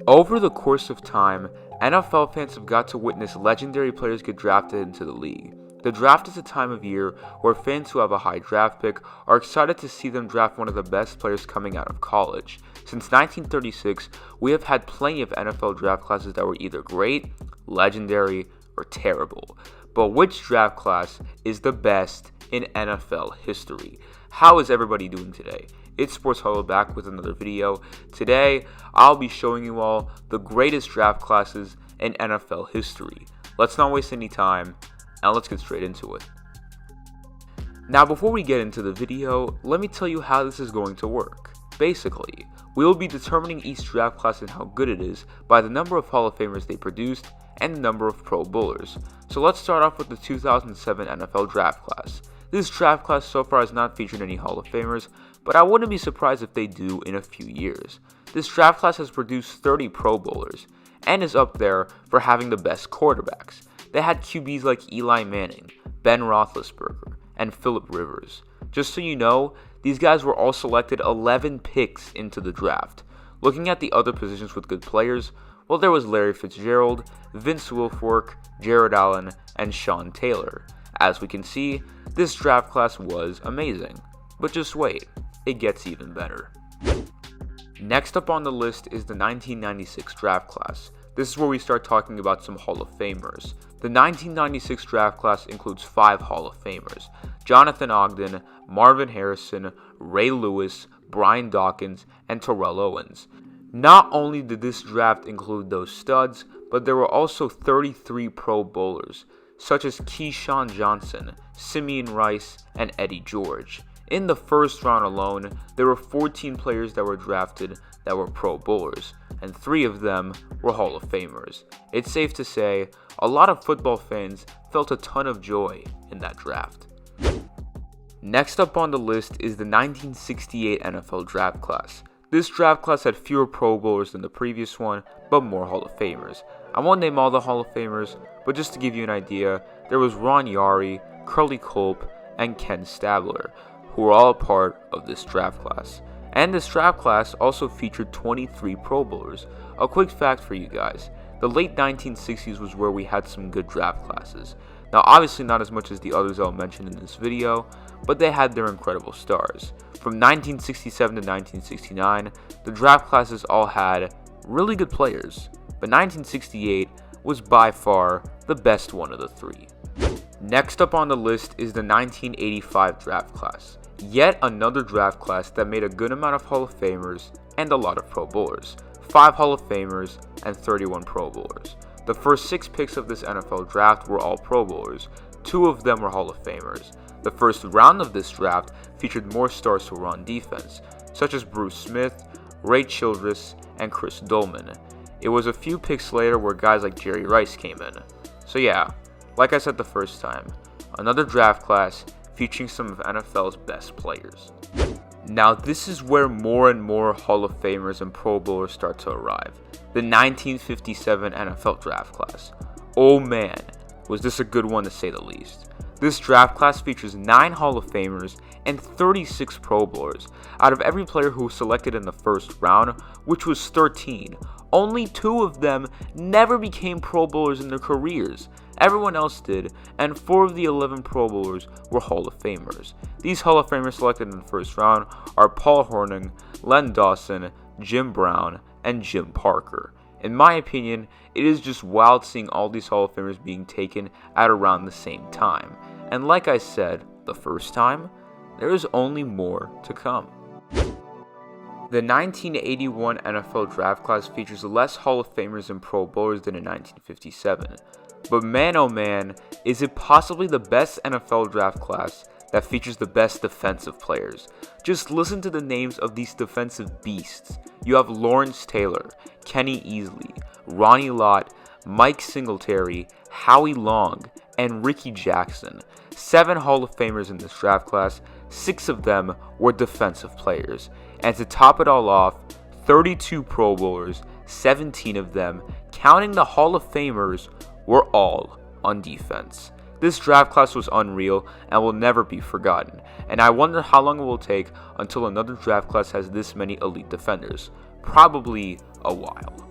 Over the course of time, NFL fans have got to witness legendary players get drafted into the league. The draft is a time of year where fans who have a high draft pick are excited to see them draft one of the best players coming out of college. Since 1936, we have had plenty of NFL draft classes that were either great, legendary, or terrible. But which draft class is the best in NFL history? How is everybody doing today? It's Sports Huddle back with another video. Today, I'll be showing you all the greatest draft classes in NFL history. Let's not waste any time, and let's get straight into it. Now, before we get into the video, let me tell you how this is going to work. Basically, we will be determining each draft class and how good it is by the number of Hall of Famers they produced and the number of Pro Bowlers. So let's start off with the 2007 NFL draft class. This draft class so far has not featured any Hall of Famers, but I wouldn't be surprised if they do in a few years. This draft class has produced 30 Pro Bowlers and is up there for having the best quarterbacks. They had QBs like Eli Manning, Ben Roethlisberger, and Phillip Rivers. Just so you know, these guys were all selected 11 picks into the draft. Looking at the other positions with good players, well, there was Larry Fitzgerald, Vince Wilfork, Jared Allen, and Sean Taylor. As we can see, this draft class was amazing. But just wait, it gets even better. Next up on the list is the 1996 draft class. This is where we start talking about some Hall of Famers. The 1996 draft class includes 5 Hall of Famers: Jonathan Ogden, Marvin Harrison, Ray Lewis, Brian Dawkins, and Terrell Owens. Not only did this draft include those studs, but there were also 33 Pro Bowlers, such as Keyshawn Johnson, Simeon Rice, and Eddie George. In the first round alone, there were 14 players that were drafted that were Pro Bowlers, and 3 of them were Hall of Famers. It's safe to say, a lot of football fans felt a ton of joy in that draft. Next up on the list is the 1968 NFL draft class. This draft class had fewer Pro Bowlers than the previous one, but more Hall of Famers. I won't name all the Hall of Famers, but just to give you an idea, there was Ron Yari, Curly Culp, and Ken Stabler, who were all a part of this draft class. And this draft class also featured 23 Pro Bowlers. A quick fact for you guys, the late 1960s was where we had some good draft classes. Now obviously not as much as the others I'll mention in this video, but they had their incredible stars. From 1967 to 1969, the draft classes all had really good players, but 1968 was by far the best one of the 3. Next up on the list is the 1985 draft class. Yet another draft class that made a good amount of Hall of Famers and a lot of Pro Bowlers. 5 Hall of Famers and 31 Pro Bowlers. The first 6 picks of this NFL draft were all Pro Bowlers. 2 of them were Hall of Famers. The first round of this draft featured more stars who were on defense, such as Bruce Smith, Ray Childress, and Chris Dolman. It was a few picks later where guys like Jerry Rice came in. So yeah, like I said the first time, another draft class featuring some of NFL's best players. Now this is where more and more Hall of Famers and Pro Bowlers start to arrive. The 1957 NFL draft class. Oh man, was this a good one to say the least. This draft class features 9 Hall of Famers and 36 Pro Bowlers. Out of every player who was selected in the first round, which was 13, only 2 of them never became Pro Bowlers in their careers. Everyone else did, and 4 of the 11 Pro Bowlers were Hall of Famers. These Hall of Famers selected in the first round are Paul Hornung, Len Dawson, Jim Brown, and Jim Parker. In my opinion, it is just wild seeing all these Hall of Famers being taken at around the same time. And like I said the first time, there is only more to come. The 1981 NFL draft class features less Hall of Famers and Pro Bowlers than in 1957. But man oh man, is it possibly the best NFL draft class that features the best defensive players. Just listen to the names of these defensive beasts. You have Lawrence Taylor, Kenny Easley, Ronnie Lott, Mike Singletary, Howie Long, and Ricky Jackson. 7 Hall of Famers in this draft class, 6 of them were defensive players. And to top it all off, 32 Pro Bowlers, 17 of them, counting the Hall of Famers, were all on defense. This draft class was unreal and will never be forgotten, and I wonder how long it will take until another draft class has this many elite defenders. Probably a while.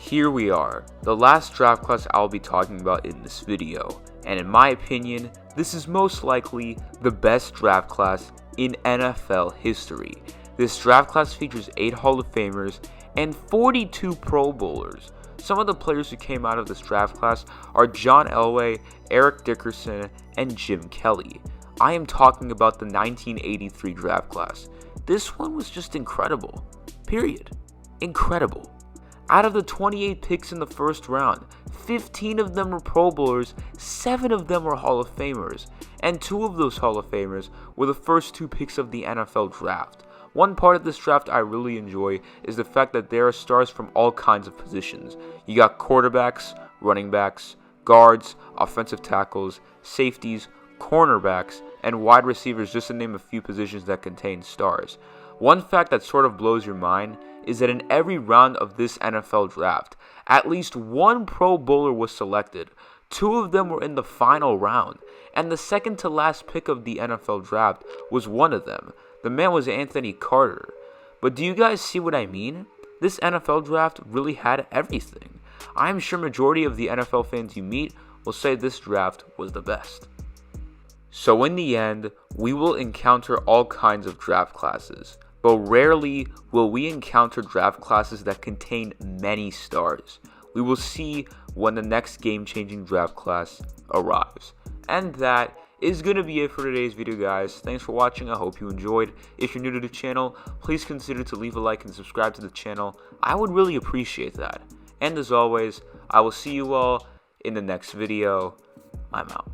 Here we are, the last draft class I'll be talking about in this video, and in my opinion, this is most likely the best draft class in NFL history. This draft class features 8 Hall of Famers and 42 Pro Bowlers. Some of the players who came out of this draft class are John Elway, Eric Dickerson, and Jim Kelly. I am talking about the 1983 draft class. This one was just incredible. Period. Incredible. Out of the 28 picks in the first round, 15 of them were Pro Bowlers, 7 of them were Hall of Famers, and 2 of those Hall of Famers were the first 2 picks of the NFL draft. One part of this draft I really enjoy is the fact that there are stars from all kinds of positions. You got quarterbacks, running backs, guards, offensive tackles, safeties, cornerbacks, and wide receivers, just to name a few positions that contain stars. One fact that sort of blows your mind is that in every round of this NFL draft, at least 1 Pro Bowler was selected. 2 of them were in the final round, and the second to last pick of the NFL draft was one of them. The man was Anthony Carter. But do you guys see what I mean? This NFL draft really had everything. I'm sure majority of the NFL fans you meet will say this draft was the best. So in the end, we will encounter all kinds of draft classes, but rarely will we encounter draft classes that contain many stars. We will see when the next game-changing draft class arrives. And that is going to be it for today's video, guys. Thanks for watching. I hope you enjoyed. If you're new to the channel, please consider to leave a like and subscribe to the channel. I would really appreciate that. And as always, I will see you all in the next video. I'm out.